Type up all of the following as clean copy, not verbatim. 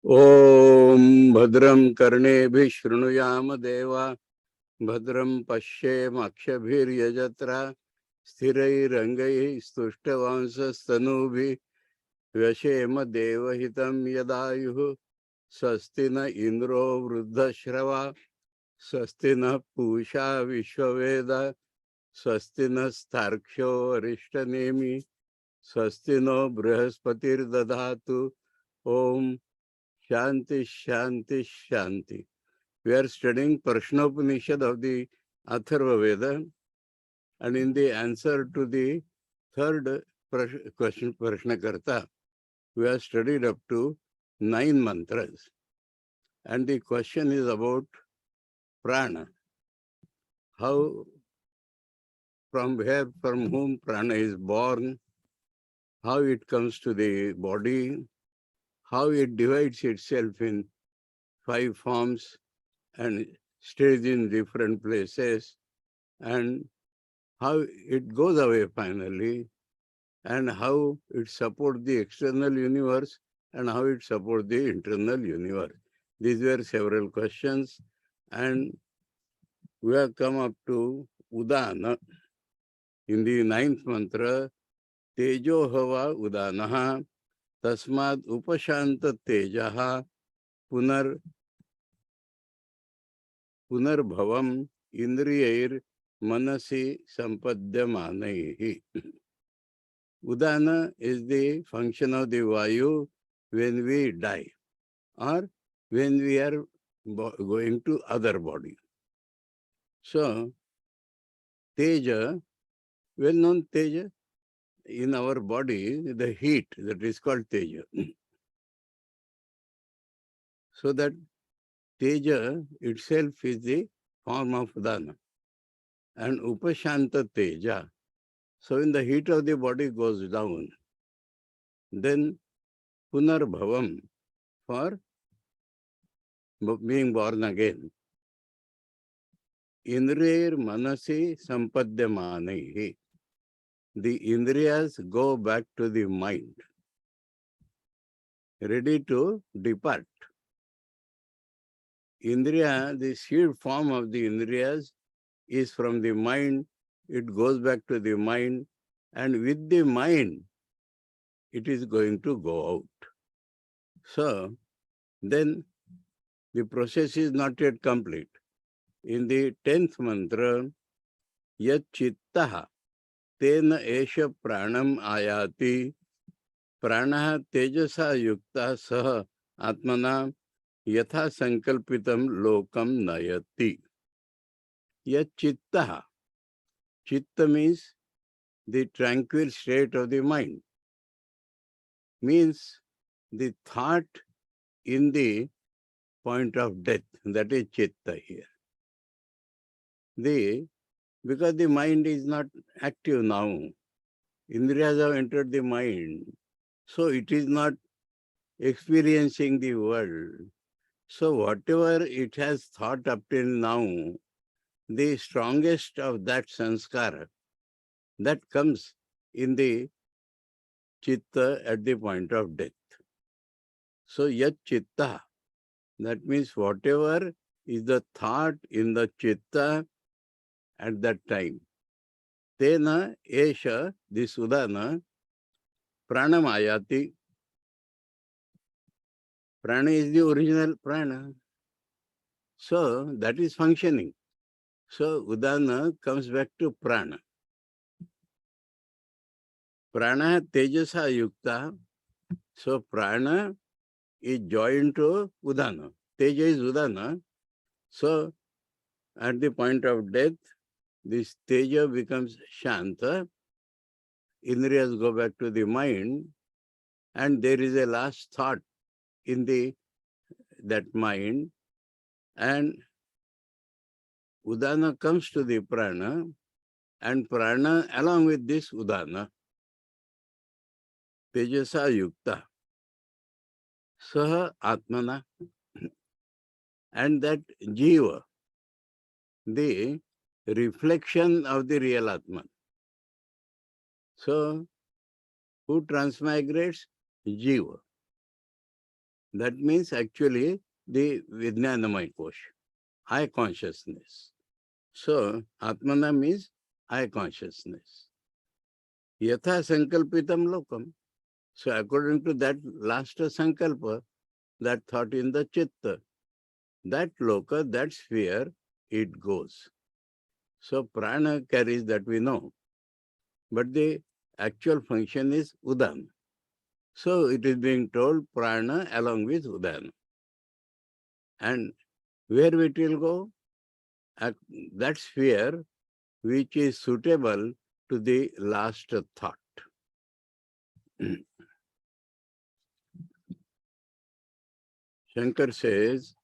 ॐ भद्रं कर्णेभिः शृणुयाम देवा भद्रं पश्येमाक्षभिर्यजत्रा स्थिरैरङ्गैः स्तुष्टवांसस्तनूभिः व्यशेम देवहितं यदायुः स्वस्ति न इन्द्रो वृद्धश्रवा स्वस्ति नः पूषा विश्ववेदा स्वस्ति नस्तार्क्ष्यो अरिष्टनेमि स्वस्ति no बृहस्पतिर्दधातु Om Shanti, Shanti, Shanti. We are studying Prashnopanishad of the Atharva Veda, and in the answer to the third question, Prashnakarta, we have studied up to 9 mantras. And the question is about prana. How, from where, from whom prana is born, how it comes to the body, how it divides itself in 5 forms and stays in different places, and how it goes away finally, and how it supports the external universe, and how it supports the internal universe. These were several questions, and we have come up to Udana. In the 9th mantra, Tejo Hava Udanaha Tasmad Upashanta Tejaha Punarbhavam Indriyair Manasi Sampadyamanaihi. Udana is the function of the Vayu when we die or when we are going to other body. So, Teja, well-known Teja, in our body, the heat, that is called Teja. So that Teja itself is the form of Udana. And Upashanta Teja. So when the heat of the body goes down, then Punarbhavam, for being born again. Indriyar Manasi Sampadyamanaihi. The Indriyas go back to the mind, ready to depart. Indriya, the seed form of the Indriyas, is from the mind, it goes back to the mind, and with the mind, it is going to go out. So, then the process is not yet complete. In the 10th mantra, Yat Chittaha Tena Esha Pranam Ayati Pranaha Tejasa Yukta Saha Atmana Yatha Sankalpitam Lokam Nayati. Yat Chittaha. Chitta means the tranquil state of the mind. Means the thought in the point of death. That is Chitta here. Because the mind is not active now. Indriyas have entered the mind. So it is not experiencing the world. So whatever it has thought up till now, the strongest of that sanskara, that comes in the chitta at the point of death. So yat chitta, that means whatever is the thought in the chitta at that time. Tena esha, this udana, pranamayati. Prana is the original prana. So that is functioning. So udana comes back to prana. Prana tejasa yukta. So prana is joined to udana. Teja is udana. So at the point of death, this teja becomes shanta. Indriyas go back to the mind, and there is a last thought in that mind, and udana comes to the prana, and prana along with this udana, tejasa yukta, saha atmana, and that jiva, the reflection of the real atman. So, who transmigrates? Jiva. That means actually the Vijnanamaya Kosha, I consciousness. So, Atmana means I consciousness. Yatha sankalpitam lokam. So, according to that last sankalpa, that thought in the chitta, that loka, that sphere, it goes. So, prana carries that we know. But the actual function is udana. So, it is being told prana along with udana. And where it will go? That sphere which is suitable to the last thought. Shankar says,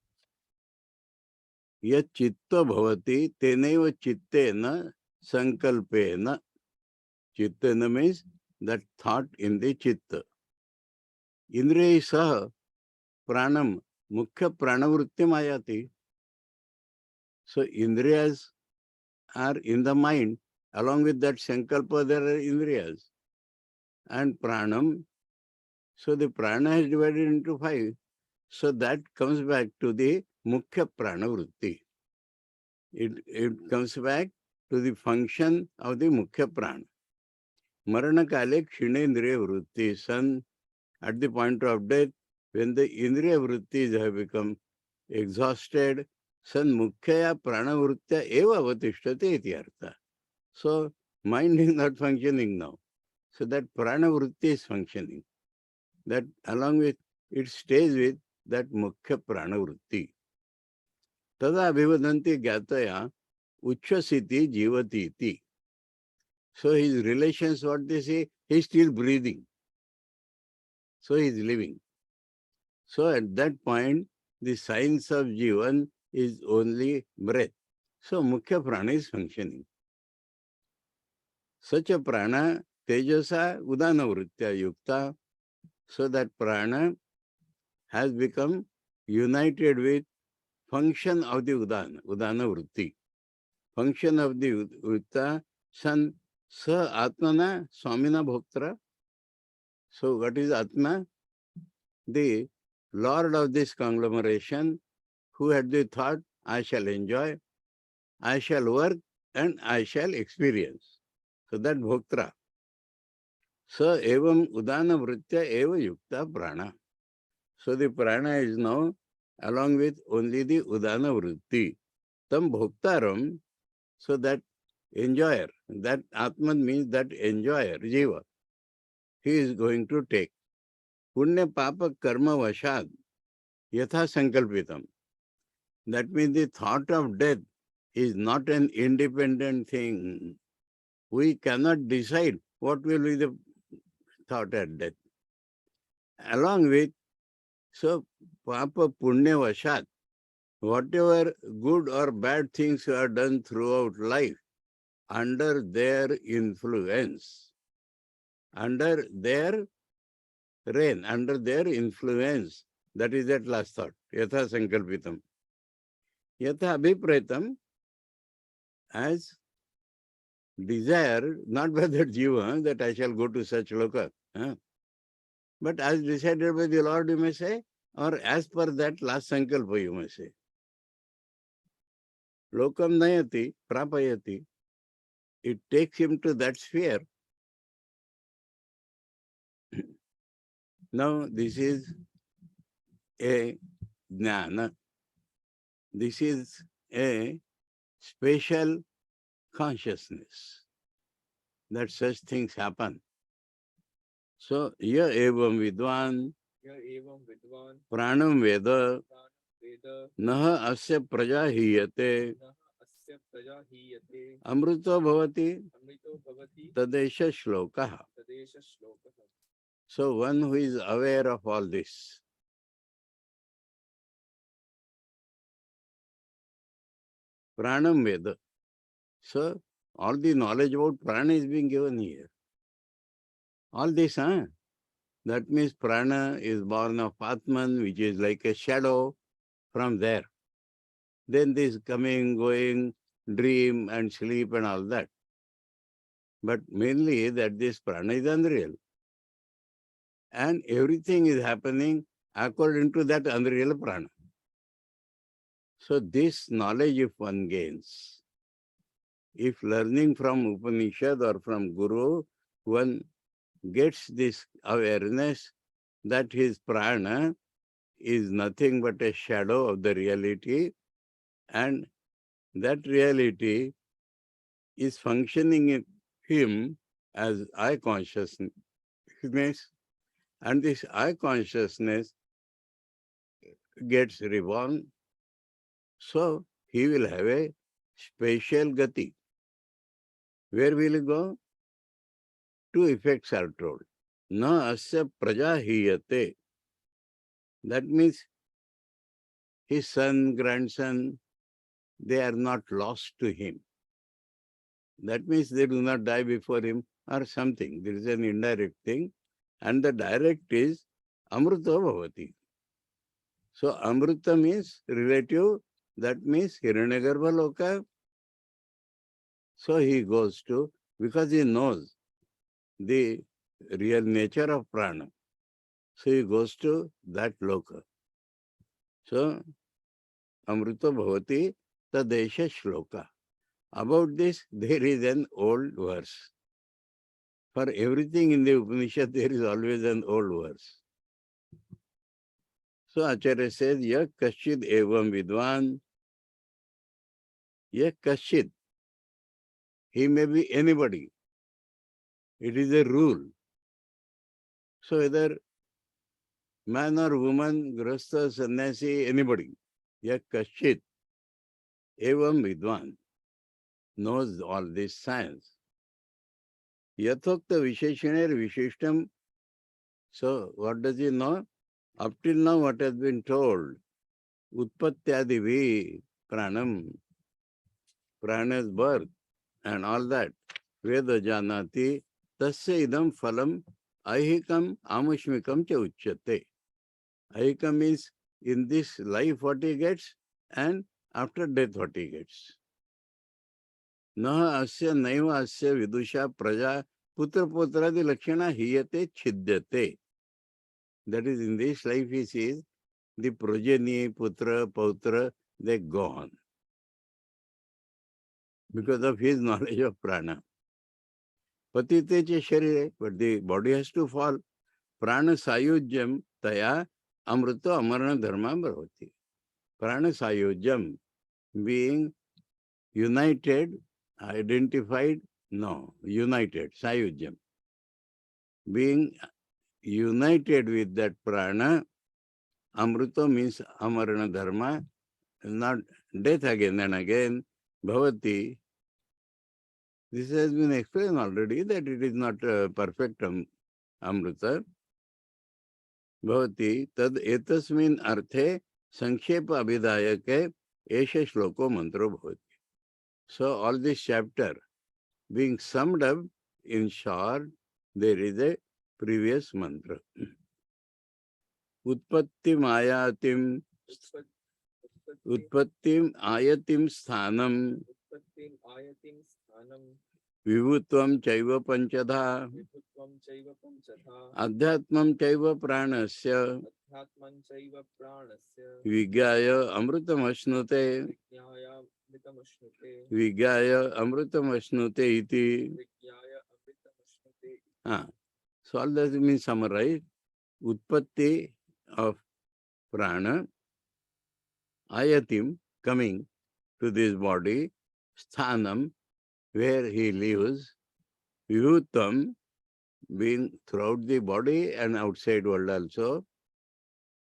yat chitta bhavati teneva chittena sankalpena. Chittena means that thought in the chitta. Indriya saha pranam mukhya pranavrittim ayati. So indriyas are in the mind. Along with that sankalpa, there are indriyas. And pranam, so the prana is divided into 5. So that comes back to the Mukhya Pranavritti. It comes back to the function of the Mukhya Prana. Marana Kale Kshinendriya Vritti, son, at the point of death, when the Indriya Vrittis have become exhausted, san Mukhya Pranavrittya eva avatishtate iti artha. So, mind is not functioning now. So that Pranavritti is functioning. That along with, it stays with that Mukhya Pranavritti. Tada abhivadanti gyataya uchchasiti jivati iti. So his relations, what they say, he is still breathing. So he is living. So at that point, the science of Jivan is only breath. So Mukhya Prana is functioning. Such a prana, tejasa udana vritya yukta, so that prana has become united with function of the udana vritti. Function of the vritta, san sa atmana swamina bhoktra. So what is atma? The lord of this conglomeration, who had the thought, I shall enjoy, I shall work, and I shall experience. So that bhoktra. So evam udana vritya eva yukta prana. So the prana is now along with only the udana vritti. Tam bhoktaram, so that enjoyer, that Atman means that enjoyer, Jiva, he is going to take. Punya papa karma vashad, yatha sankalpitam. That means the thought of death is not an independent thing. We cannot decide what will be the thought at death. Along with, so papa punya vashad, whatever good or bad things are done throughout life, under their influence, under their reign, under their influence, that is that last thought, yatha sankalpitam. Yatha abhipretam, as desire, not by that jiva, that I shall go to such loka, but as decided by the Lord, you may say, or as per that last sankalpa, you may say. Lokam nayati, prapayati, it takes him to that sphere. Now, this is a jnana. This is a special consciousness that such things happen. So, ya evam vidvan, pranam veda, naha asya praja hiyate, amrito bhavati, tadesha shlokaha. So, one who is aware of all this, pranam veda. So, all the knowledge about prana is being given here. All this, that means prana is born of Atman, which is like a shadow from there. Then this coming, going, dream and sleep and all that. But mainly that this prana is unreal. And everything is happening according to that unreal prana. So this knowledge if one gains, if learning from Upanishad or from Guru, one gets this awareness that his prana is nothing but a shadow of the reality, and that reality is functioning in him as I consciousness, and this I consciousness gets reborn, so he will have a special gati. Where will he go? Two effects are told. Na asya praja hiyate. That means his son, grandson, they are not lost to him. That means they do not die before him or something. There is an indirect thing. And the direct is amruta bhavati. So amruta means relative. That means hiranyagarbha loka. So he goes to, because he knows the real nature of prana. So he goes to that loka. So amruta bhavati tadesha shloka. About this, there is an old verse. For everything in the Upanishad, there is always an old verse. So Acharya says, Yak kashid evam vidwan, yak kashid. He may be anybody. It is a rule. So whether man or woman, grasta, sannyasi, anybody, yak kashid evam vidwan, knows all this science. Yathokta visheshaner visheshtam. So what does he know? Up till now what has been told, utpatyadivi pranam, prana's birth and all that, Veda janati, tasya idam phalam ahikam amushmikam cha uchyate. Ahikam means in this life what he gets and after death what he gets. Naha asya naiva asya vidusha praja putra putradi lakshana hiyate chidyate. That is, in this life he sees the progeny, putra, pautra, they go on because of his knowledge of prana. Patite che sharire, but the body has to fall. Prana sayujyam taya amrita amarana dharma bhavati. Prana sayujyam, being united, identified, no, united, sayujyam. Being united with that prana, amrita means amarana dharma, not death again and again, bhavati. This has been explained already that it is not perfect amrita. Bhavati tad etasmin arthe sankshepa abhidayake esha shloko mantro bhavati. So all this chapter being summed up in short, there is a previous mantra. Utpattim ayatim sthanam vibhutvam chaiva panchadha adhyatmam chaiva pranasya vigyaya amrutam ashnute vigyaya amrutam ashnute iti. So all that means summarized. Utpatti of prana, ayatim, coming to this body, sthanam, where he lives, vibhutam, being throughout the body and outside world also,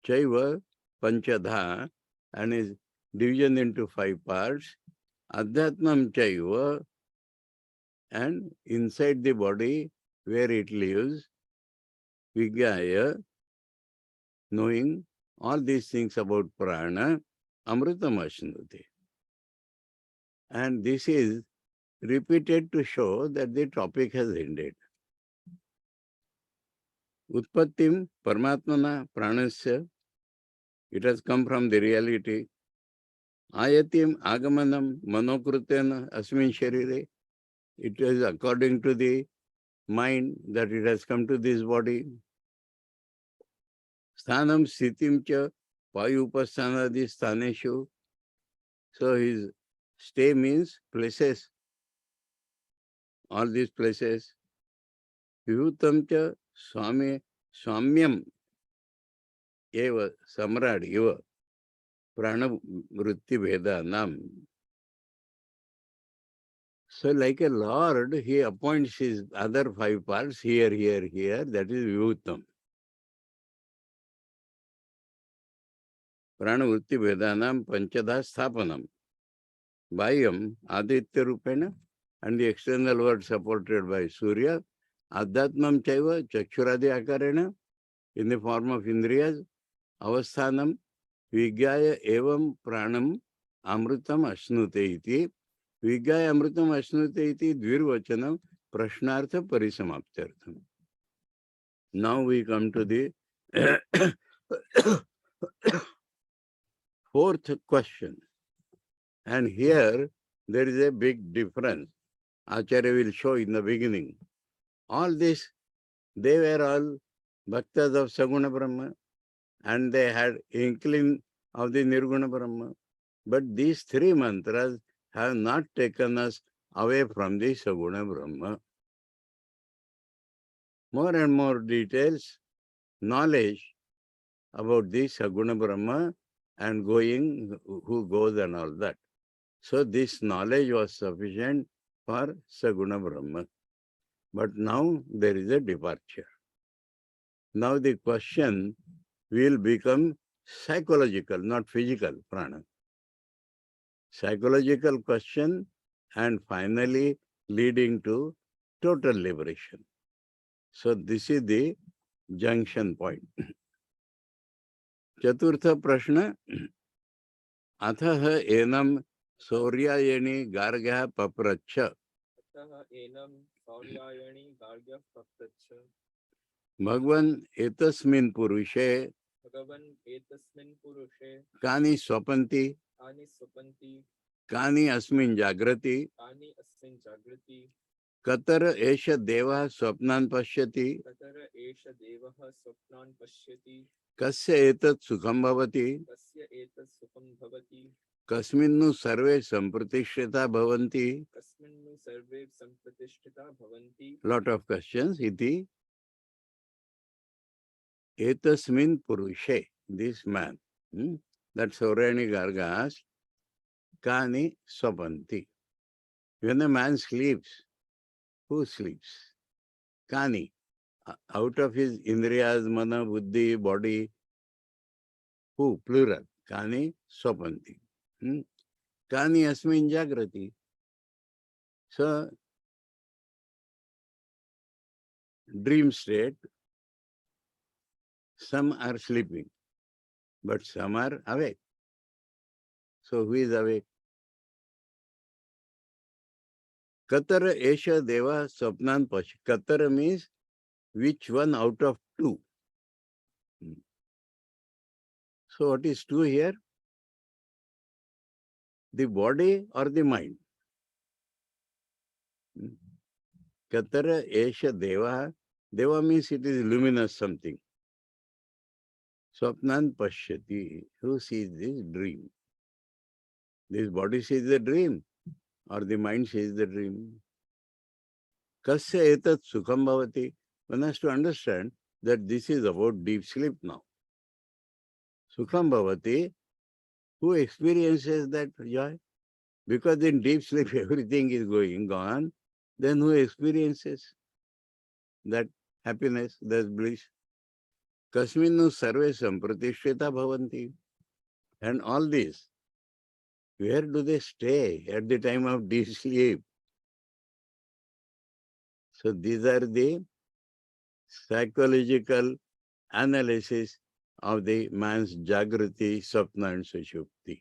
chaiva panchadha, and is division into 5 parts, adhyatmam chaiva, and inside the body where it lives, vigyaya, knowing all these things about prana, amrutam ashnute. And this is repeated to show that the topic has ended. Utpattim paramatmana pranasya, it has come from the reality. Ayatim agamanam manokritena asmin sharire, it is according to the mind that it has come to this body. Sthanam Sthitim Cha Payupasthanadi Sthaneshu. So his stay means places, all these places. Vibhutam Cha Swami Swamyam Eva Samrad Eva Prasnaprativakanam. So like a lord, he appoints his other 5 parts here, here, here. That is Vibhutam. Prasnaprativakanam Panchada Sthapanam. Bayam Aditya Rupena, and the external world supported by Surya. Adhyatmam Chaiva Chakshuradi Akarena, in the form of Indriyas. Avasthanam Vigyaya Evam Pranam Amrutam Ashnute iti. Vigyaya Amrutam Ashnute iti Dvirvachanam Prashnartha Parisamaptyartham. Now we come to the 4th question. And here there is a big difference. Acharya will show in the beginning. All this, they were all bhaktas of Saguna Brahma, and they had inkling of the Nirguna Brahma. But these 3 mantras have not taken us away from the Saguna Brahma. More and more details, knowledge about the Saguna Brahma and going, who goes and all that. So this knowledge was sufficient for Saguna Brahma. But now there is a departure. Now the question will become psychological, not physical, prana. Psychological question, and finally leading to total liberation. So this is the junction point. Chaturtha Prashna. Atha enam Sauryayani Gargya Papracha. Bhagavan etasmin purushe kani swapanti kani asmin jagrati katar esha deva swapnan pashyati kasya etat sukham bhavati kasminnu sarve sampratishtita bhavanti. Lot of questions. Iti etasmin purushe, this man. That Saurani Garga asked, Kani swapanti. When a man sleeps, who sleeps? Kani. Out of his indriyas, mana, buddhi, body. Who? Plural. Kani swapanti. Kani asmin jagrati. So, dream state, some are sleeping, but some are awake. So who is awake? Katara esha deva swapnan pash. Katara means which one out of 2. So what is 2 here? The body or the mind? Katara esha deva. Deva means it is luminous something. Swapnan pashyati. Who sees this dream? This body sees the dream or the mind sees the dream? Kasya etat sukham bhavati. One has to understand that this is about deep sleep now. Sukham bhavati. Who experiences that joy? Because in deep sleep everything is gone. Then who experiences that happiness, that bliss? Kasminnu sarve sampratishtita bhavanti. And all this, where do they stay at the time of deep sleep? So these are the psychological analysis of the man's Jagrati, Sapna and Sushupti.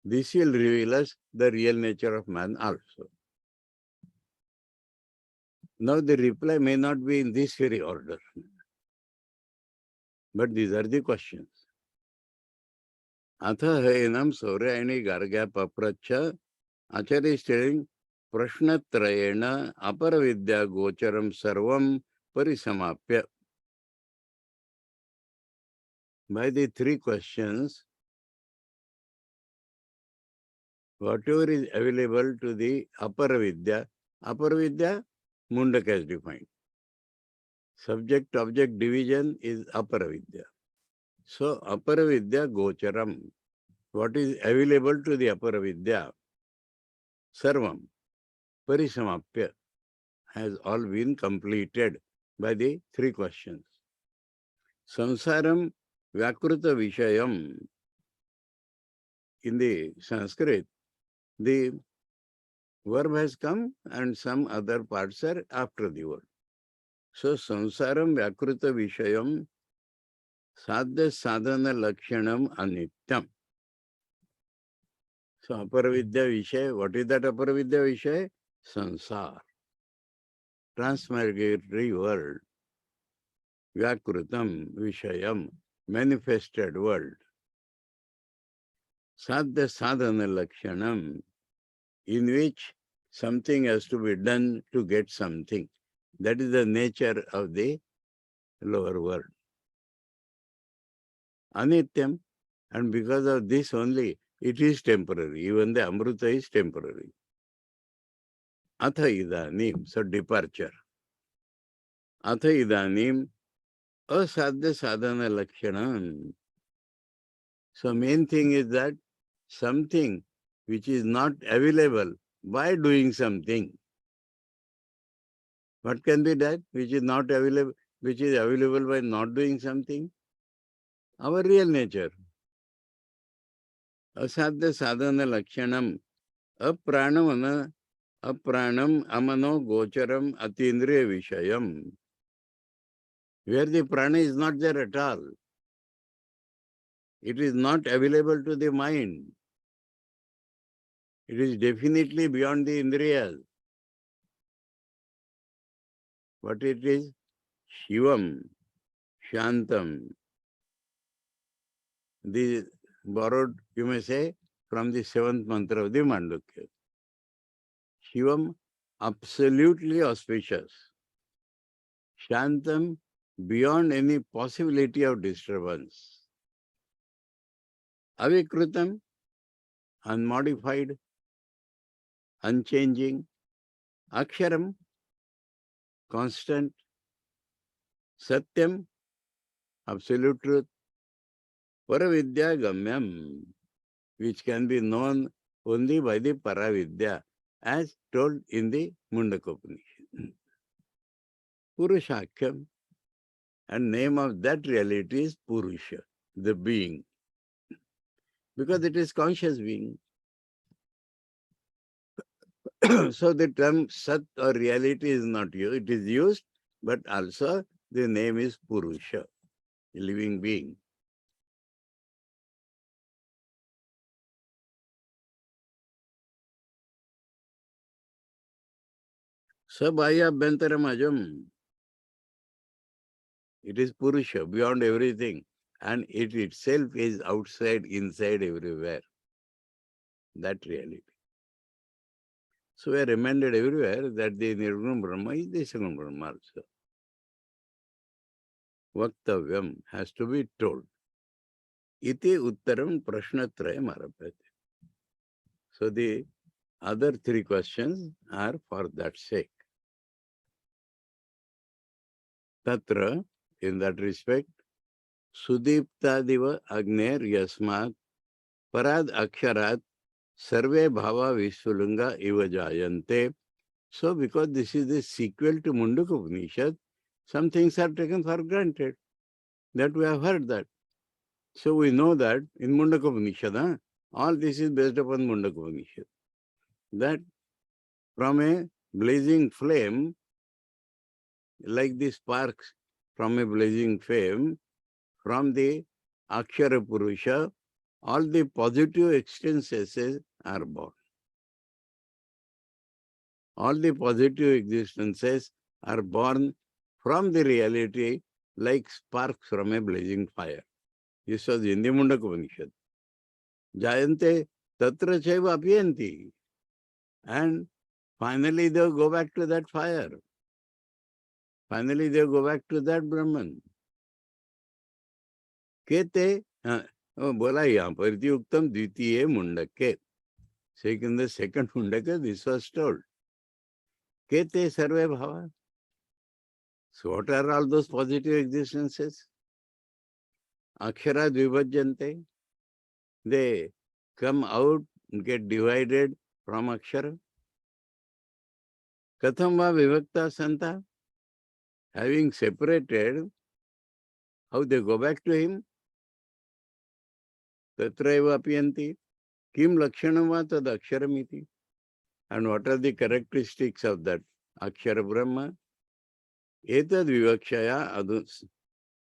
This will reveal us the real nature of man also. Now the reply may not be in this very order, but these are the questions. Atha haenam Saurayani Gargya Papracha. Acharya is telling Prashnatrayena Aparavidya Gocharam Sarvam Parisamapya. by the three questions, whatever is available to the Apara Vidya, Mundaka has defined. Subject-object division is Apara Vidya. So, Apara Vidya Gocharam. What is available to the Apara Vidya? Sarvam, Parisamapya, has all been completed by the three questions. Samsaram Vyakruta Vishayam. In the Sanskrit, the verb has come and some other parts are after the verb. So, Samsaram Vyakruta Vishayam Sadhya Sadhana Lakshanam Anityam. So, Aparavidya Vishay, what is that Aparavidya Vishay? Sansar. Transmigratory world. Vyakrutam Vishayam, manifested world. Sadhya Sadhana Lakshanam, in which something has to be done to get something. That is the nature of the lower world. Anityam, and because of this only, it is temporary. Even the Amrita is temporary. Atha idanim, so departure. Atha idanim, asadhya sadhana lakshanam. So main thing is that something which is not available by doing something. What can be that which is not available, which is available by not doing something? Our real nature. Asadhya sadhana lakshanam, apranam amano gocharam atindriya vishayam. Where the prana is not there at all. It is not available to the mind. It is definitely beyond the indriyas. What it is? Shivam, Shantam. This borrowed, you may say, from the seventh mantra of the Mandukya. Shivam, absolutely auspicious. Shantam, beyond any possibility of disturbance. Avikrutam, unmodified, unchanging. Aksharam, constant. Satyam, absolute truth. Paravidya Gamyam, which can be known only by the Paravidya, as told in the Mundaka Upanishad. Purushakyam, and name of that reality is Purusha, the being, because it is conscious being. So the term Sat or reality is not used, it is used, but also the name is Purusha, a living being. Sabhaya Bentaramajam. It is Purusha, beyond everything. And it itself is outside, inside, everywhere. That reality. So we are reminded everywhere that the Nirguna Brahma is the Saguna Brahma also. Vaktavyam has to be told. Iti uttaram prashnatrayam arabhyate. So the other three questions are for that sake. Tatra, in that respect, Sudiptadiva Agner Yasmat Parad Aksharat Sarve Bhava Vishulunga Iva Jayante. So because this is the sequel to Mundaka Upanishad, some things are taken for granted. That we have heard that. So we know that in Mundaka Upanishad, all this is based upon Mundaka Upanishad. That from a blazing flame, like the sparks from a blazing flame, from the Akshara Purusha, all the positive existences are born. All the positive existences are born from the reality like sparks from a blazing fire. This was in the Mundaka Upanishad. Jayante tatra chaiva apyanti. And finally they go back to that fire. Finally they go back to that Brahman. Kete, bola yahan par iti uktam dvitiye mundake. In the second mundaka, this was told. Kete sarve bhava. So what are all those positive existences? Akshara dvibhajyante. They come out, get divided from akshara. Katham va vivakta santa. Having separated, how they go back to him? Tatraiva apiyanti. Kim lakshanam va tad aksharamiti. And what are the characteristics of that akshara Brahma? Etad vivakshaya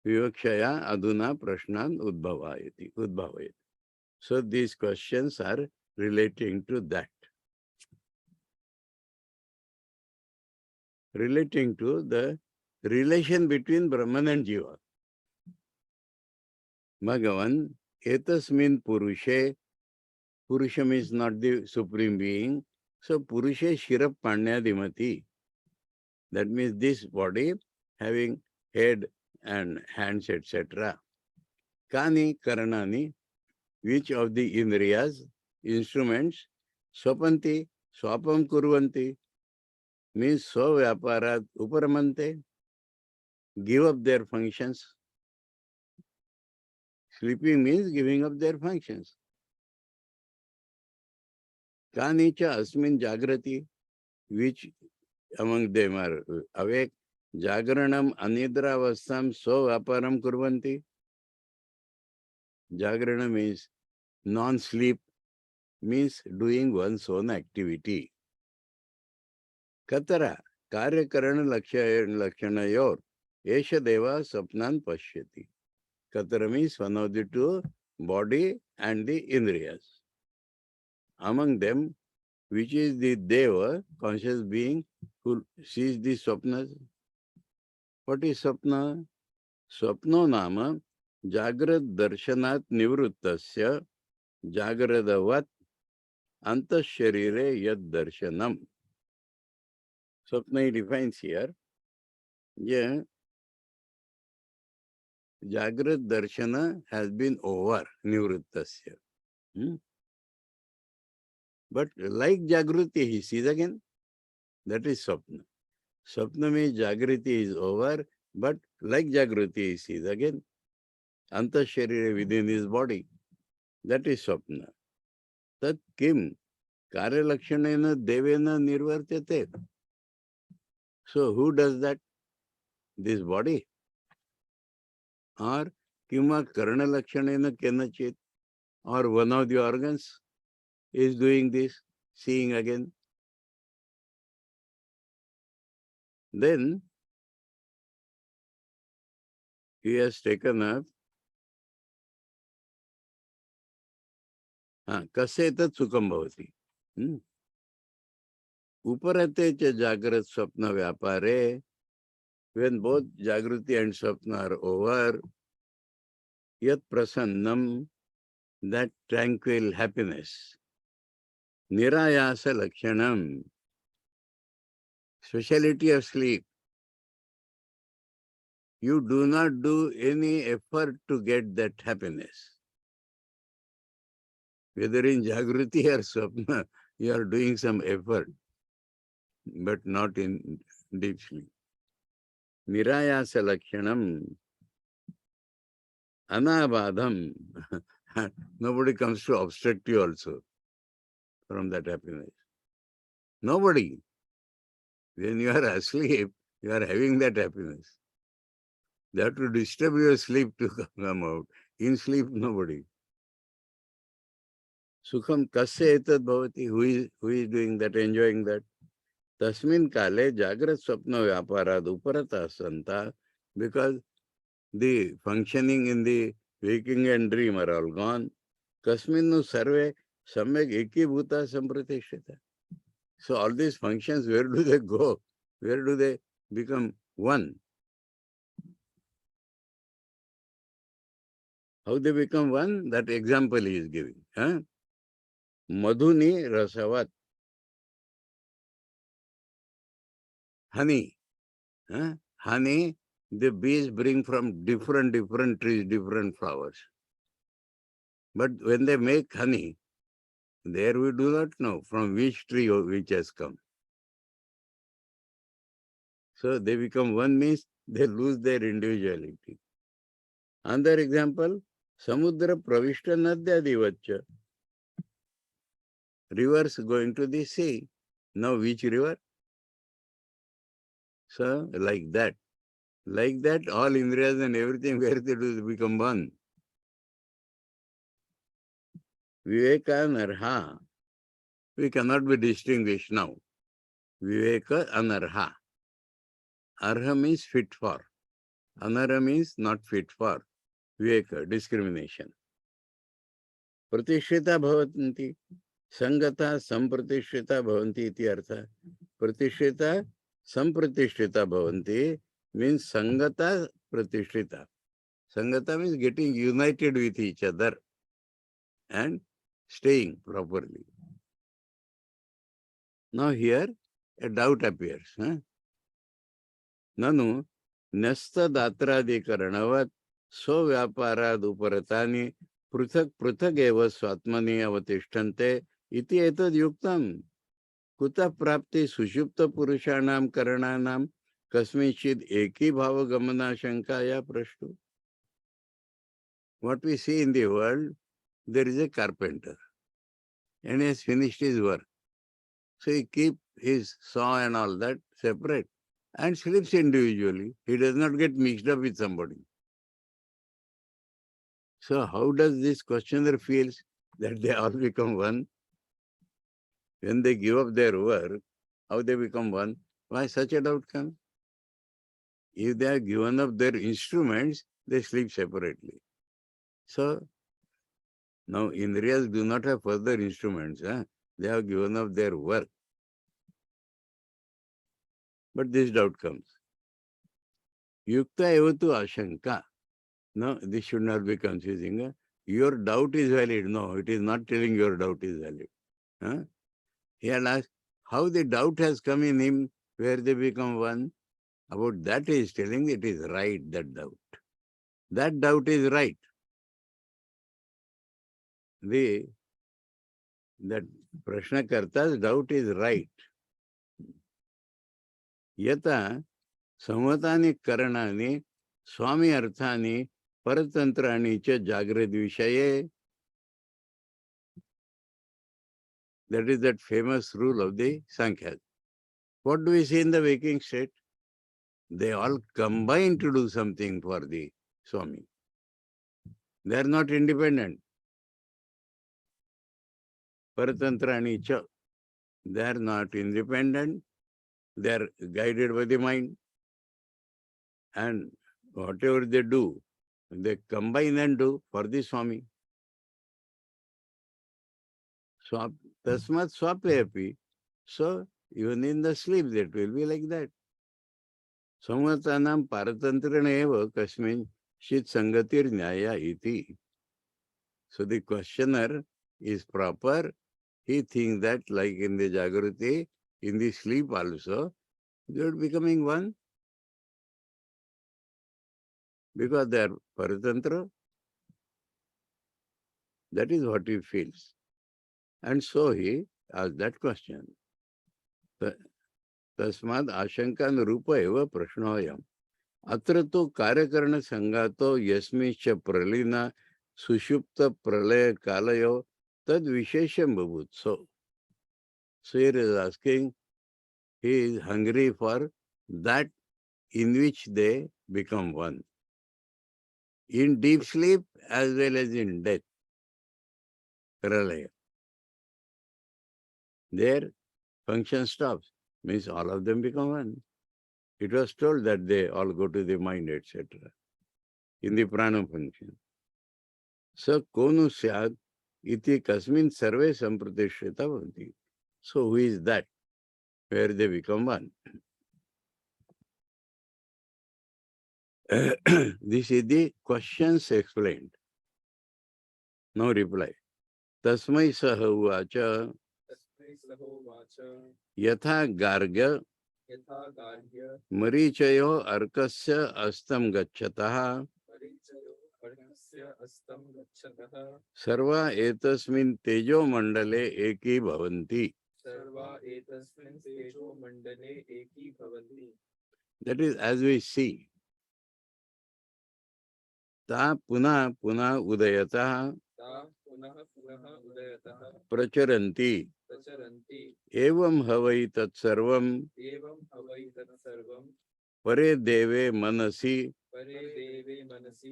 aduna prashnan udbhavayati. So these questions are relating to that. Relating to the relation between Brahman and Jiva. Bhagavan, etasmin purushe, Purusham is not the supreme being, so purushe shirap panyadimati. That means this body having head and hands, etc. Kani karanani, which of the indriyas, instruments, swapanti, swapam kurvanti, means swaparat uparamante, give up their functions. Sleeping means giving up their functions. Kani cha asmin jagrati, which among them are awake, jagranam anidravastam swaparam kurvanti. Jagrana means non-sleep, means doing one's own activity. Katara, karyakarana lakshanayor, esha deva sapnan pashyati. Katara means one of the two, body and the indriyas. Among them, which is the deva, conscious being, who sees the swapnas. What is swapna? Swapno nama jagrad darshanat nivruttasya jagradavat antasharire yad darshanam. Swapna he defines here. Yeah, Jagrad Darshana has been over, Nivrittasya. But like Jagruti, he sees again. That is Swapna. Swapna means Jagriti is over, but like Jagruti, he sees again. Antasharira within his body. That is Swapna. Tat kim karyalakshanena devena nirvartyate. So who does that? This body. Or kima karana lakshanena kenachit. Or one of the organs is doing this, seeing again. Then he has taken up kasetat sukham bhavati. Uparate cha jagrat swapna vyapare. When both Jagruti and Swapna are over, yat prasannam, that tranquil happiness. Nirayasa lakshanam, speciality of sleep. You do not do any effort to get that happiness. Whether in Jagruti or Swapna, you are doing some effort, but not in deep sleep. Nirayasa lakshanam, anabadham. Nobody comes to obstruct you also from that happiness. Nobody. When you are asleep, you are having that happiness. They have to disturb your sleep to come out. In sleep, nobody. Sukham kasya etad bhavati. Who is doing that, enjoying that? Tasmin kale jagrat swapna vyaparad uparata santa. Because the functioning in the waking and dream are all gone. Kasminu sarve samyak ekibhuta sampratishita. So all these functions, where do they go? Where do they become one? How they become one? That example he is giving. Madhuni rasavat. Honey. Honey the bees bring from different trees, different flowers. But when they make honey, there we do not know from which tree or which has come. So they become one means they lose their individuality. Another example, Samudra Pravishta Nadyadivacha. Rivers going to the sea. Now which river? So like that. Like that, all Indriyas and everything where they do become one. Viveka Anarha. We cannot be distinguished now. Viveka Anarha. Arha means fit for. Anarha means not fit for. Viveka, discrimination. Pratishrita bhavanti. Sangata sampratishrita bhavanti iti artha. Pratishrita sampratishrita bhavanti means sangata pratishrita. Sangata means getting united with each other and staying properly. Now here a doubt appears. Nanu nastadatradikaranavat स्वव्यापाराद उपरतानि पृथक पृथक एव स्वात्मनि अवतिष्ठन्ते इति एतद् युक्तम् कुतः प्राप्ति सुषुप्त पुरुषाणां करणानां कस्मिंश्चित् एकी भाव गमनाशंकाया प्रश्नो. What we see in the world, there is a carpenter and he has finished his work. So he keeps his saw and all that separate and sleeps individually. He does not get mixed up with somebody. So how does this questioner feel that they all become one? When they give up their work, how they become one? Why such a doubt comes? If they have given up their instruments, they sleep separately. So now Indriyas do not have further instruments. They have given up their work. But this doubt comes. Yukta evatu ashanka. No, this should not be confusing. Your doubt is valid. No, it is not telling your doubt is valid. He had asked how the doubt has come in him where they become one. About that he is telling it is right, that doubt. That doubt is right. That Prashnakarta's doubt is right. Yata samvatani karanani Swami arthani paratantrani cha jagrad vishaye. That is that famous rule of the Sankhya. What do we see in the waking state? They all combine to do something for the Swami. They are not independent. Paratantrani cha. They are not independent. They are guided by the mind. And whatever they do, they combine and do for the Swami. Tasmat swapeyapi. So even in the sleep, that will be like that. Samvatanam paratantrana eva kasmin shit sangatir nyaya iti. So the questioner is proper. He thinks that like in the Jagruti, in the sleep also, they are becoming one. Because they are paratantra. That is what he feels. And so he asked that question. Tasmad ashankan rupa eva prashnoyam. Atra to karyakarana sangato yasmischa pralina sushupta pralaya kalayo tad vishesham babut. So here is asking, he is hungry for that in which they become one. In deep sleep as well as in death. Pralaya. Their function stops. Means all of them become one. It was told that they all go to the mind, etc. In the Praśnopaniṣad. So, konu syad iti kasmin sarve sampratishrita bhavanti. So, who is that? Where they become one. This is the questions explained. Now reply. Tasmai saha uvacha yatha garga Marichayo arkasya astam gacchataha sarva etasmin tejo mandale eki bhavanti. That is, as we see, ta puna puna udayata pracharanti evam havai tat sarvam pare deve manasi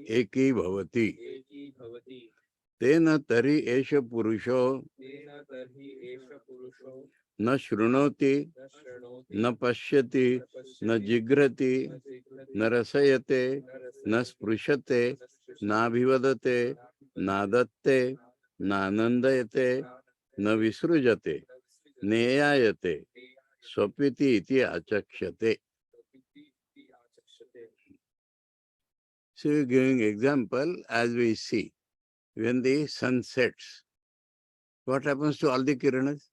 eki bhavati. Tena tari esha purusho na shrunoti na pashyati na jigrati na rasayate na sprushate na bhivadate na datte na anandayate na visrujate neyayate swapiti iti achakshate. So we are giving example as we see. When the sun sets, what happens to all the kiranas?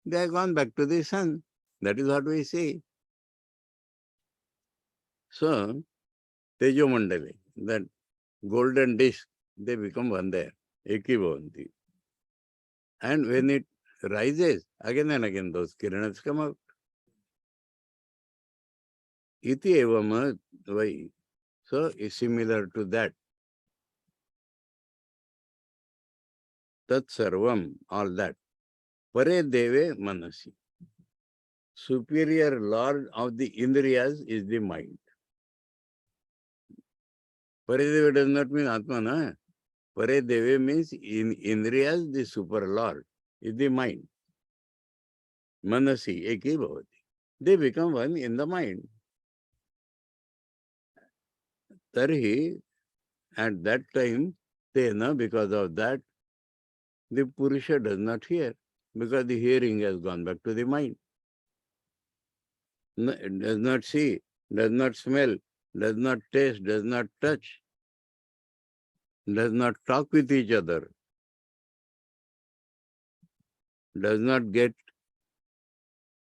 They have gone back to the sun. That is what we see. So, Tejo Mandali, that golden disk, they become one there. Eki bhavanti. And when it rises, again and again those kiranas come out. Iti evam vai. So, it's similar to that. Tat sarvam, all that. Pare deve manasi. Superior lord of the Indriyas is the mind. Parideva does not mean Atma, na? Parideva means in Indriyas, the super lord is the mind. Manasi, eki bhavati. They become one in the mind. Tarhi, at that time, tena, because of that, the Purusha does not hear, because the hearing has gone back to the mind. It does not see, does not smell, does not taste, does not touch, does not talk with each other, does not get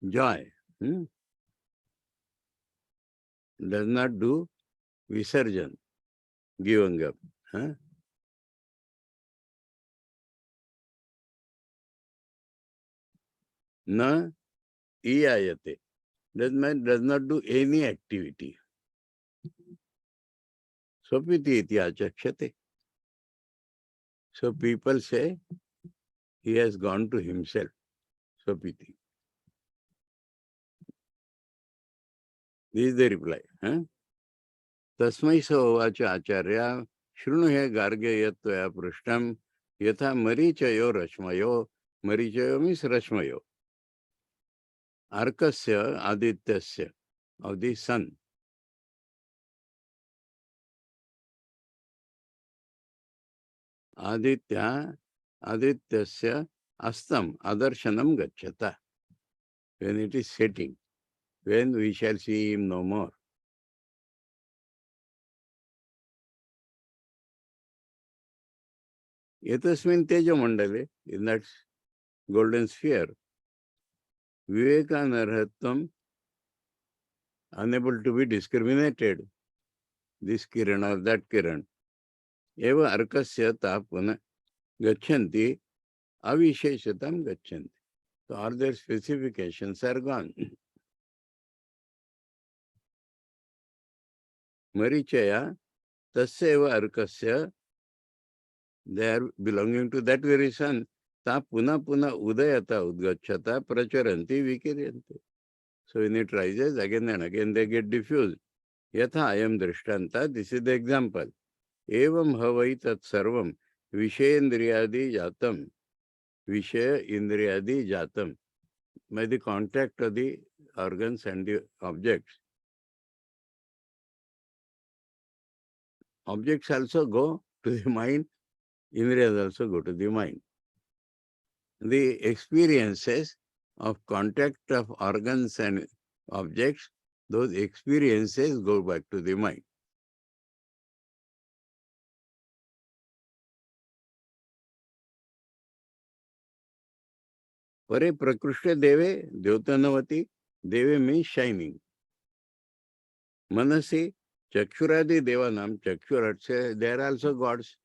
joy, does not do visarjan, giving up. Na iyayate. That man does not do any activity. Swapiti iti achakshate. So people say he has gone to himself. Swapiti. This is the reply. Tasmai sovacha acharya shrunuhe garge yatvaya prashtam yatha marichayo rashmayo. Marichayo means rashmayo. Arkasya adityasya, of the sun. Adityasya astam adarshanam gacchata. When it is setting, when we shall see him no more. Etasmin tejo mandale, in that golden sphere, vivekanarhatvam, unable to be discriminated, this kiran or that kiran. Eva arkasya tapana gachanti avisheshatam gachanti. So all their specifications are gone. Marichaya tasyeva arkasya, they are belonging to that very sun. Ta puna puna udayata udgachata pracharanti vikiryanti. So when it rises, again and again they get diffused. Yatha ayam drishtanta, this is the example. Evam havai tat sarvam vishayendriyadi jatam. Vishaya indriyadi jatam. By the contact of the organs and the objects. Objects also go to the mind, indriyas also go to the mind. The experiences of contact of organs and objects, those experiences go back to the mind. Pare prakrushya deve devatanavati Deve means shining. Manasi, Chakshuradi Devanam, Chakshurat, they are also gods.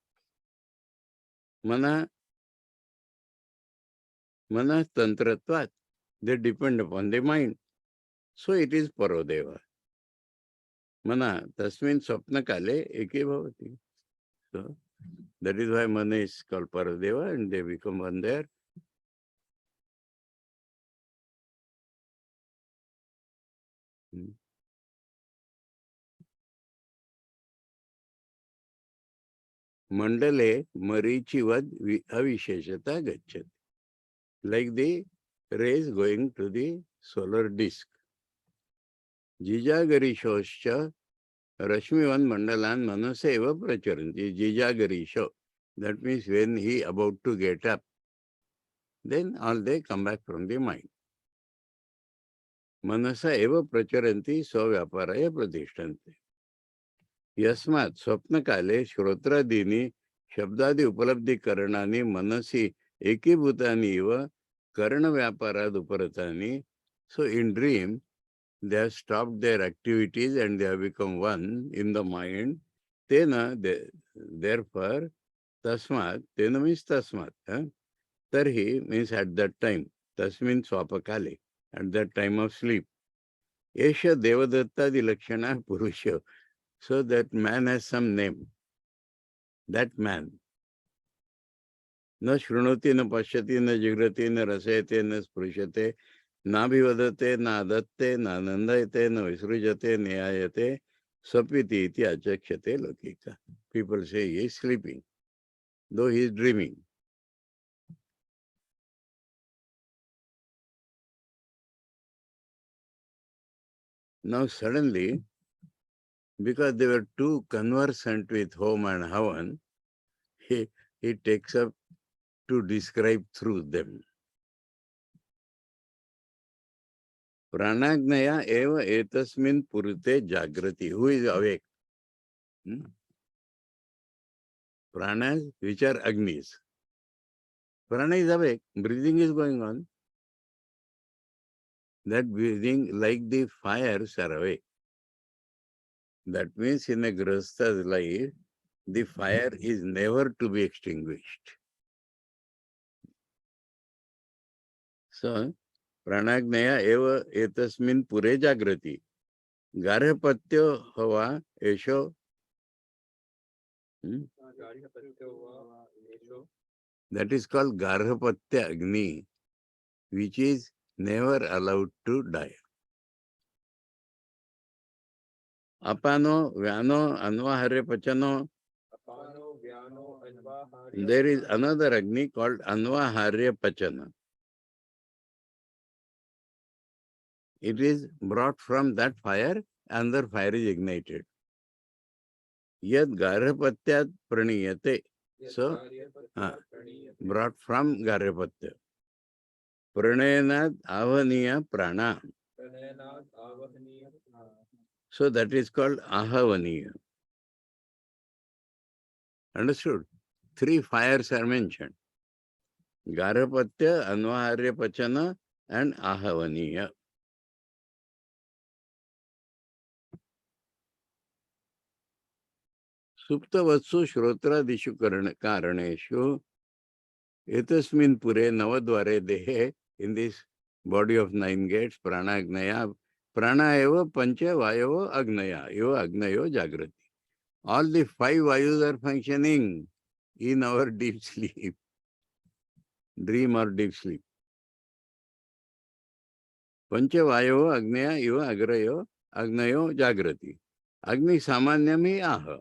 Mana Tantratvat, they depend upon the mind. So it is Parodeva. Mana, Tasmin Swapna Kale, Eke Bhavati. So that is why Mana is called Parodeva and they become one there. Mandale Marichivad Avisheshata Gachat. Like the rays going to the solar disk. Jijagarishoshcha Rashmivan Mandalan Manaseva Pracharanti. Jijagarisho. That means when he about to get up, then all they come back from the mind. Manasa eva pracharanti svyaparaya pratishtanti. Yasmat swapnakale shrotradini shabdadi upalabdhi karanani manasi ekibhutani eva karana vyaparad uparatani. So in dream, they have stopped their activities and they have become one in the mind. Tena, therefore, tasmat, tena means tasmat. Tarhi means at that time. Tasmin swapakale, at that time of sleep. Esha devadatta di lakshana purusha. So that man has some name. That man. Na shrunoti, na pashyati, na jigrati, na rasayate, na sprushate, na bhivadate, na adatte, na nandayate, na visrujate, niyayate, sapiti iti achakshate lokika. People say he is sleeping, though he is dreaming. Now suddenly, because they were too conversant with Hom and Havan, he takes up to describe through them. Pranagnaya eva etasmin purute jagrati. Who is awake? Pranas, which are Agnis. Prana is awake. Breathing is going on. That breathing, like the fires, are awake. That means in a Grihastha's life, the fire is never to be extinguished. So, Pranagnaya eva etasmin pure jagrati. Garhapatyo hava esho. That is called Garhapatya Agni, which is never allowed to die. Apano, Vyano, Anvahare Pachano. There is another Agni called Anvaharya Pachana. It is brought from that fire, another fire is ignited. Yad Garhapatyat Praniyate. So, brought from Garhapatya. Pranayanat Avaniya Prana. So that is called Ahavaniya. Understood? 3 fires are mentioned. Garhapatya, Anvaharya Pachana and Ahavaniya. Suptavatsu Shrotradishu Karaneshu Etasmin Pure Navadvare Dehe, in this body of 9 gates, Pranagnaya, Prana eva Pancha Vayavo Agnaya, Eva Agnayo Jagrati. All the 5 Vayus are functioning in our deep sleep, dream or deep sleep. Pancha Vayavo Agnaya, Eva Agrayo, Agnayo Jagrati. Agni Samanyami Aha.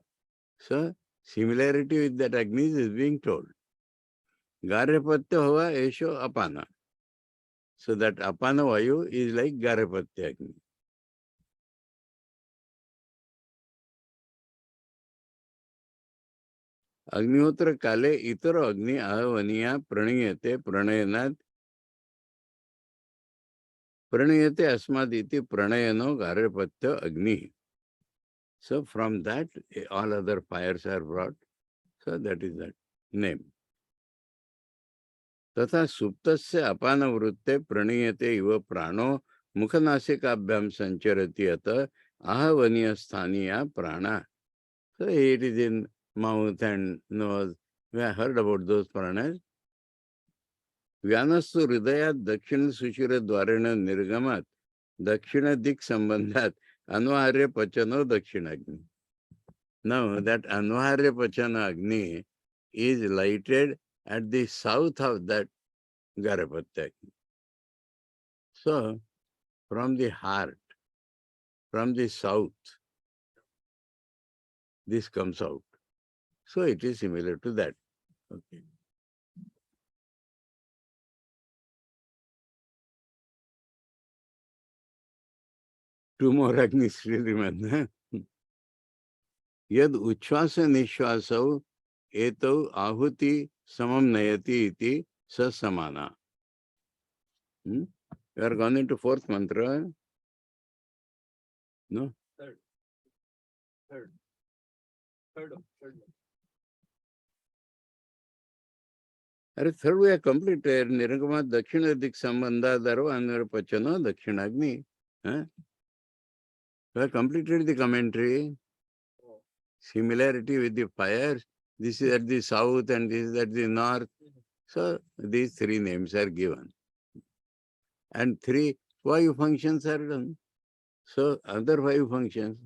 So, similarity with that Agni is being told. Garhapatya hava esho apana. So that apana vayu is like Garhapatya Agni. Agnihotra kale itaro agni ahavaniya praniyate pranayanat praniyate asmaditi pranayano Garhapatya Agni. So from that all other fires are brought. So that is that name. तथा सुप्तस्य अपानवृत्ते प्रणीयते इव प्राणो Mukhanasikaabhyam sancharati ata ahavaniya sthaniya prana. So it is in mouth and nose. We have heard about those pranas. Vyanastu hridayat dakshina sushira dwarena nirgamat dakshina dik sambandhat anvaharya pachano dakshinagni. Now that anvaharya pachana agni is lighted at the south of that Garapatya. So from the heart, from the south, this comes out. So it is similar to that. Okay. Two more Agnis still remain. Yad uchvasa nishvasau etau ahuti samam nayati iti sasamana. We are gone into fourth mantra. No? Third. Third we are completed. Niragama dakshina dik sambandha dharva anvara pachano dakshinagni. We have completed the commentary. Similarity with the fires. This is at the south and this is at the north. So these three names are given. And 3 5 functions are done. So other 5 functions.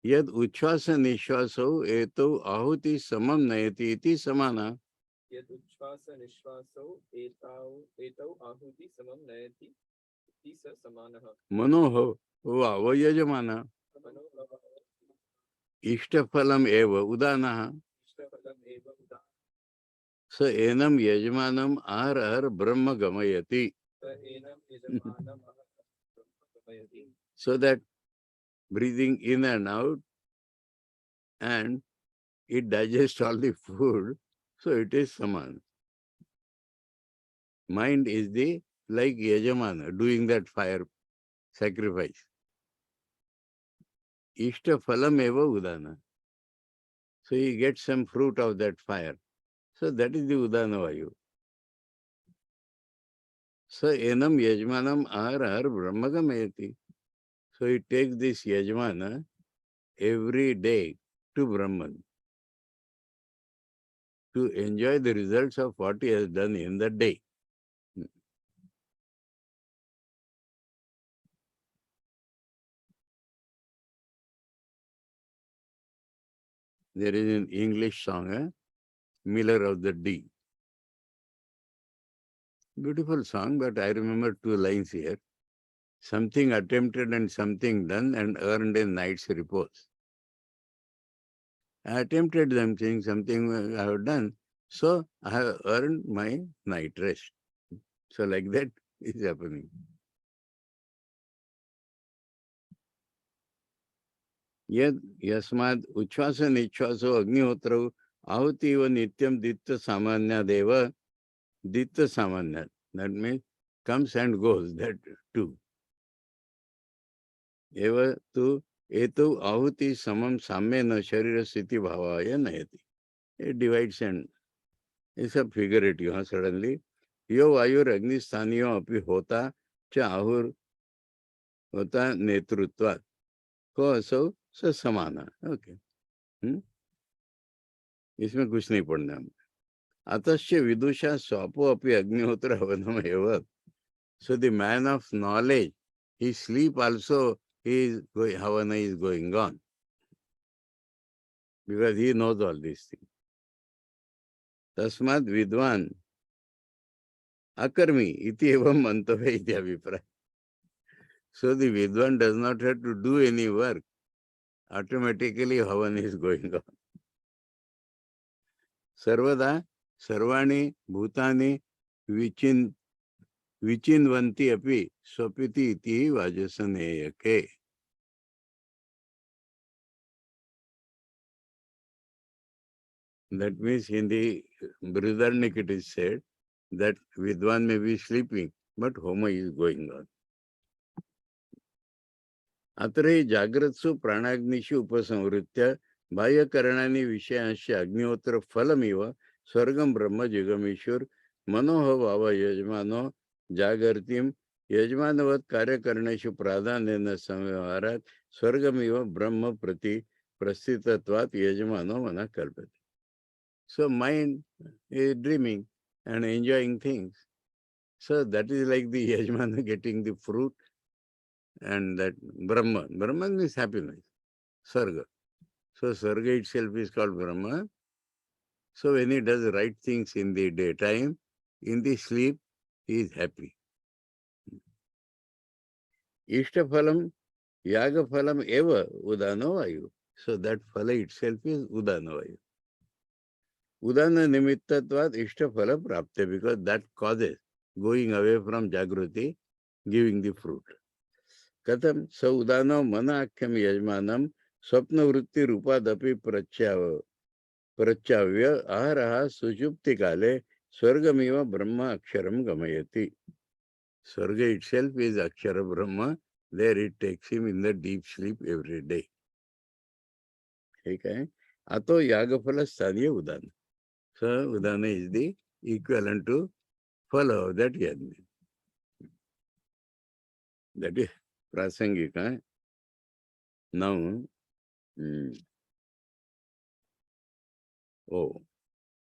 Yad uchvasa nishvaso eto ahuti samam nayati iti samana. Yad uchvasa nishvaso etau ahuti samam nayati iti samanaha. Manoho vayajamana. Ishtaphalam eva udanaha. So enam yajmanam ar brahma gamayati. So that breathing in and out and it digests all the food, so it is saman. Mind is the like yajamana doing that fire sacrifice. Ishta phalam eva udana. So he gets some fruit of that fire. So that is the udana vayu. So enam yajmanam ar brahmagamayati. So he takes this yajmana every day to Brahman to enjoy the results of what he has done in the day. There is an English song, Miller of the Dee. Beautiful song, but I remember 2 lines here. Something attempted and something done and earned a night's repose. I attempted something I have done, so I have earned my night rest. So like that is happening. Yad yasmad uchvasa nichvaso agnihotrau ahuti eva nityam ditta samanya deva ditta samanya. That means comes and goes, that too. Eva tu etu ahuti samam samena sharira sthiti bhavaya nayati. It divides and it's a figurative, suddenly. Yo ayur agni sthaniyo api hota cha ahur hota netrutvat. Ko aso sa samana. Okay. इसमें कुछ नहीं पढ़ना है. Atasya vidusha swapo api agnihotra havanam eva. So the man of knowledge, his sleep also, havana is going on. Because he knows all these things. Tasmad vidwan akarmi iti evam mantave iti abhipraya. So the vidwan does not have to do any work. Automatically havana is going on. Sarvada sarvani bhutani vichinvanti api swapiti iti vajasaneyake. That means in the Brihadaranyaka it is said that Vidwan may be sleeping, but Homa is going on. Atre jagratsu pranagnishu upasamvritya bhaya karanani vishayansya agnihotra phalamiva swargam brahma jigamishur manoha vava yajmano jagartim यजमानवत कार्य करण्याशी प्राधान्याने संव्यवहारात स्वर्गमिव ब्रह्म प्रति प्रस्थितत्वात यजमानो मना कल्पते. So mind is dreaming and enjoying things. So that is like the yajmana getting the fruit, and that Brahman. Brahman means happiness, Sarga. So Sarga itself is called Brahma. So when he does right things in the daytime, in the sleep, he is happy. Ishtaphalam, Yagaphalam eva udano vayu. So that phala itself is udano vayu. Udana nimittatvat ishtaphala prapte, because that causes going away from Jagruti, giving the fruit. Katham saudano manakhyam yajmanam swapna vritti rupadapi prachavya aharaha sujupti kale swargamiva brahma aksharam gamayati. Swarga itself is akshara brahma. There it takes him in the deep sleep every day. Okay? Ato yagaphala staniya udana. So udana is the equivalent to phala of that yajna. That is prasangika. Now, oh,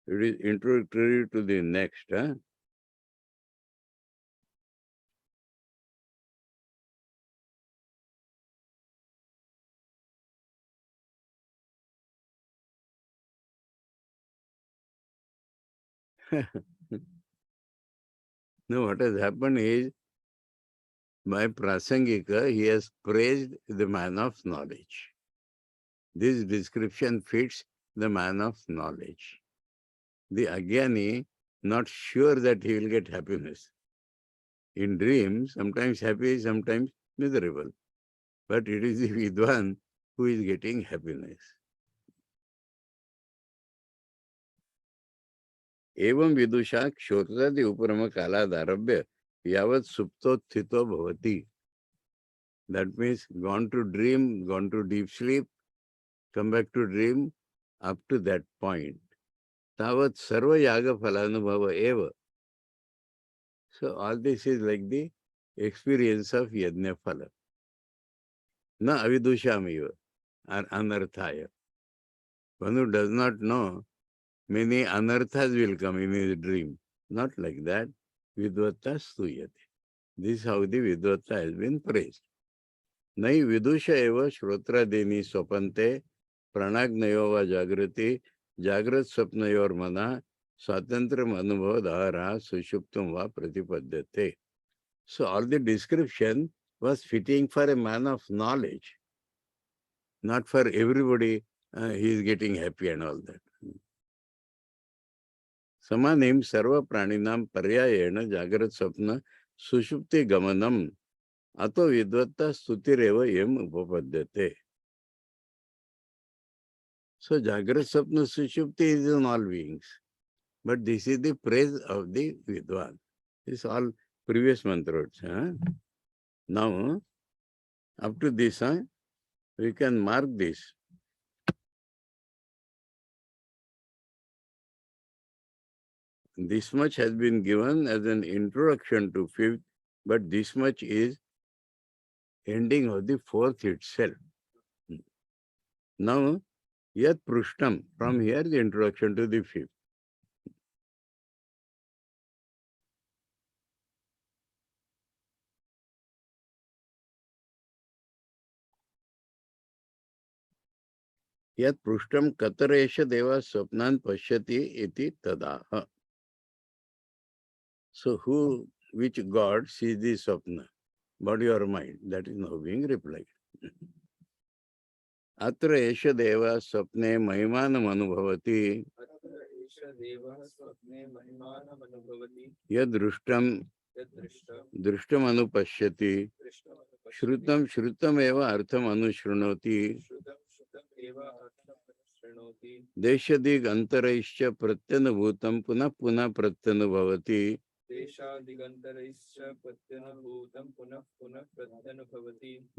it is introductory to the next. No, what has happened is, by Prasangika, he has praised the man of knowledge. This description fits the man of knowledge. The Agyani, not sure that he will get happiness. In dreams, sometimes happy, sometimes miserable. But it is the Vidwan who is getting happiness. Evam vidusha kshotradi uparama kaladharabhya yavat supto thito bhavati. That means gone to dream, gone to deep sleep, come back to dream, up to that point. Tavat sarva yaga phalanubhava eva. So all this is like the experience of yajna phala. Na avidushamiva, or anarthaya. One who does not know, many anarthas will come in his dream. Not like that. Vidvata stuyate. This is how the Vidvata has been praised. Nai vidusha eva shrotra deni swapante pranagnyo va jagrati jagrat swapnayor mana swatantram anubhav dhara sushuptam va pratipadyate. So all the description was fitting for a man of knowledge, not for everybody. He is getting happy and all that. Samanim sarva praninam paryayena jagrat swapna sushupti gamanam ato vidvatta stutireva yem upapadyate. So Jagrat Sapna Sushupti is in all beings. But this is the praise of the Vidwan. This is all previous mantras. Now, up to this, we can mark this. This much has been given as an introduction to fifth, but this much is ending of the fourth itself. Now, Yat Prashtam, from here the introduction to the fifth. Yat Prashtam Kataresha Deva Swapnan Pashyati iti Tadaha. So which God sees the Swapna? Body or mind? That is now being replied. Atra esha deva swapne mahimanam anubhavati yadrushtam drushtam anupashyati shrutam shrutam eva artham anushrunoti deshadig antaraischa pratyanubhutam punah punah pratyanubhavati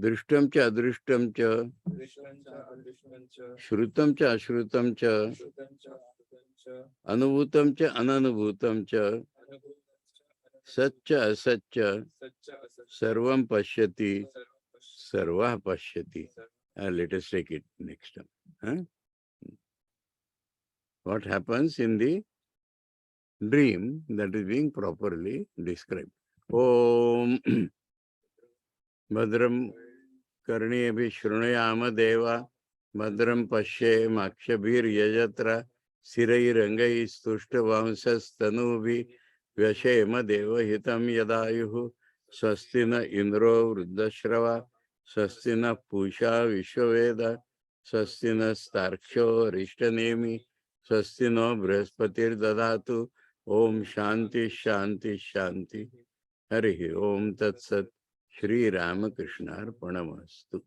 दृष्टम च अदृष्टम च श्रुतम च अश्रुतम च अनुभूतम च अननुभूतम च Satcha asatcha Satcha asatcha sarvam pashyati sarvam sarvah pashyati. Let us take it next time. Huh? What happens in the dream that is being properly described. Om Bhadram Karniyabhi Shrunayama Deva Bhadram Pashe Makshabhir Yajatra Sirai Rangai Stushta Vamsas Tanubhi Vyashema Deva Hitam Yadayuhu Swastina Indro Vruddashrava Swastina Pusha Vishwaveda Swastina Starksho Rishtanemi Swastino Brahaspatir Dadatu Om Shanti Shanti Shanti Harihi Om Tat Sat Shri Ramakrishna Arpanamastu.